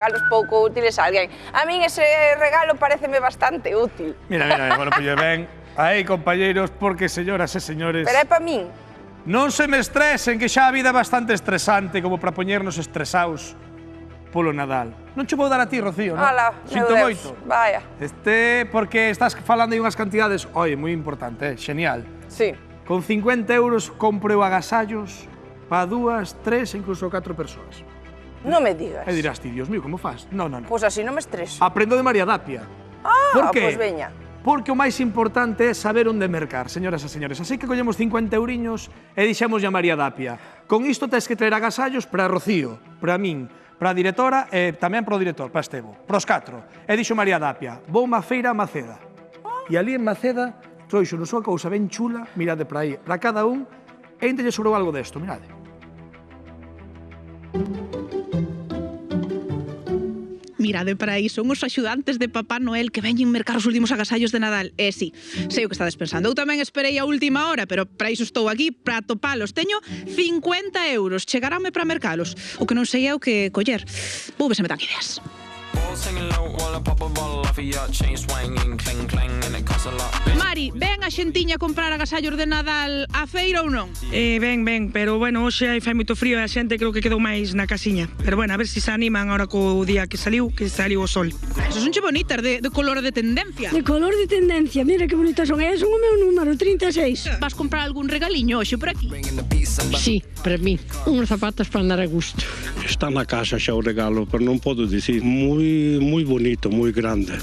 regalos pouco útiles a alguén. A min ese regalo pareceme bastante útil. Mira, bueno, pues ben aí, compañeiros, porque, señoras e señores... Pero é pa min. Non se me estresen, que xa a vida é bastante estresante como para poñernos estresados polo Nadal. Non che vou dar a ti, Rocío, non? Ala, Sinto meu moito. Deus, vaya. Porque estás falando de unhas cantidades, oi, moi importante, genial. Sí. Con 50 euros compro eu agasallos para 2, 3 e incluso 4 persoas. Non me digas. E dirás ti, Dios mío, como faz? Non. Pois así non me estreso. Aprendo de María Dapia. Ah, pois veña. Porque o máis importante é saber onde mercar, señoras e señores. Así que collemos 50 euriños e dixemos a María Dapia. Con isto tens que traer agasallos para Rocío, para min, para a directora e tamén para o director, para Estevo, para os 4. E dixo María Dapia, vou má feira a Maceda. E ali en Maceda trouxo nos unha cousa ben chula, mirade para aí, para cada un, e ente lle sobrou algo desto, mirade. Mirade para aí, son os axudantes de Papá Noel que veñen mercar os últimos agasallos de Nadal. Sí, sei o que estades pensando. Eu tamén esperei a última hora, pero para iso estou aquí, para topalos. Teño 50 euros, chegaránme para mercalos. O que non sei é o que coller. Vou ver se me dan ideas. Mari, ven a xentiña a comprar agasallos de Nadal á feira ou non? Ben, pero bueno, hoxe fai moito frío e a xente creo que quedou máis na casiña. Pero bueno, a ver se se animan agora co día que saliu o sol. Esas son che bonitas, de color de tendencia. De color de tendencia, mira que bonitas son. Son o meu número, 36. Vas comprar algún regaliño hoxe por aquí? Sí, para mí. Uns zapatos para andar a gusto. Está na casa xa o regalo, pero non podo dicir. Moi bonito, moi grande.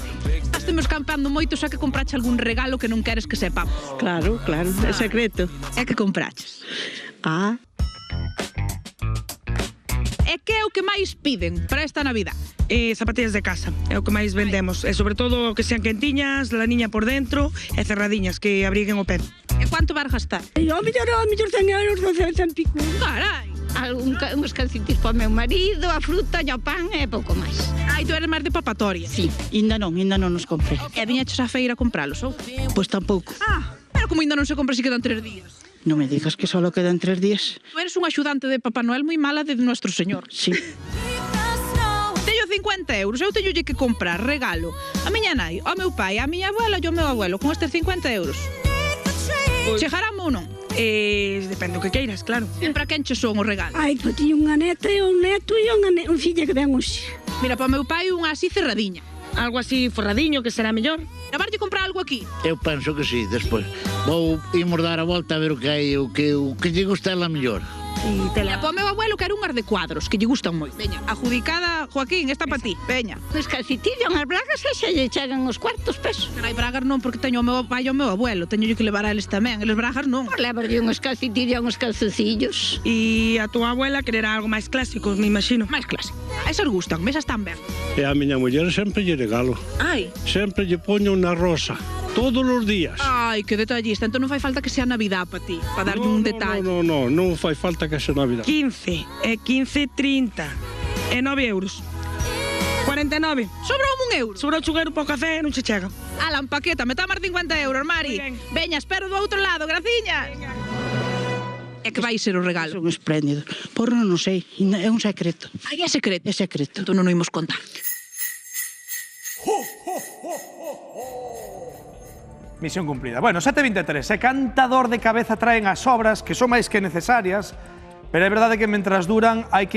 Estamos campando moito, xa que comprache algún regalo que non queres que sepamos. Claro, é secreto. É que compraches? E que é o que máis piden para esta Navidad? Zapatillas de casa, é o que máis vendemos. E sobre todo que sean quentiñas, la niña por dentro e cerradiñas, que abriguen o pé. E cuánto vas gastar? E ao mellor 100 euros, 100 pico. Carai! Uns calcetins para o meu marido, a fruta e o pan e pouco máis. Ai, tu eres máis de papatoria. Sí, ainda non nos comprei. E viñeches á feira a compralos, ou? Pois tampouco. Pero como ainda non se compra se quedan 3 días. Non me digas que só quedan 3 días. Tu eres un axudante de Papá Noel moi mala de Nuestro Señor. Sí. Teño 50 euros, eu teño que comprar regalo a miña nai, ao meu pai, a miña abuela e ao meu abuelo con estes 50 euros. Chegarame ou non? Depende do que queiras, claro. E para quen che son os regalos? Ai, pois tiño unha neta e un neto e un fillo que ven hoxe. Mira, para o meu pai unha así cerradiña. Algo así forradiño, que será mellor. Levarlle comprar algo aquí? Eu penso que sí, despois. Vou imos dar a volta a ver o que hai, o que lle gusta ela mellor. E para o meu abuelo quero unhas de cuadros, que lle gustan moi. Veña, adjudicada, Joaquín, esta para ti. Veña. Uns calcetillos, unhas bragas e xa lle chegan os cuartos pesos. Carai, bragas non, porque teño o meu pai e o meu abuelo. Teño que levar a eles tamén. Eles bragas non. Por levarlle uns calcetillos e uns calcecillos. E a tua abuela quererá algo máis clásico, me imagino. Máis clásico. Esas gustan, esas están ben. E a miña muller sempre lle regalo. Ai. Sempre lle poño unha rosa. Todos os días. Ai, que detallista. Entón non fai falta que sea Navidad para ti, para darlle un detalle. Non fai falta que sea Navidad. 15, 30 e 9 euros. 49. Sobrou un euro. Sobrou chugueiro para o café e non che chega. Ala, un paqueta, me tamar 50 euros, Mari. Veña, espero do outro lado, graciñas. É que vai ser o regalo? Son espléndidos. Por non sei, é un secreto. Ai, é secreto? É secreto. Entón non o imos contar. Misión cumplida. Bueno, 7:23. E canta dor de cabeza traen as obras, que son máis que necesarias, pero é verdade que mentras duran hai que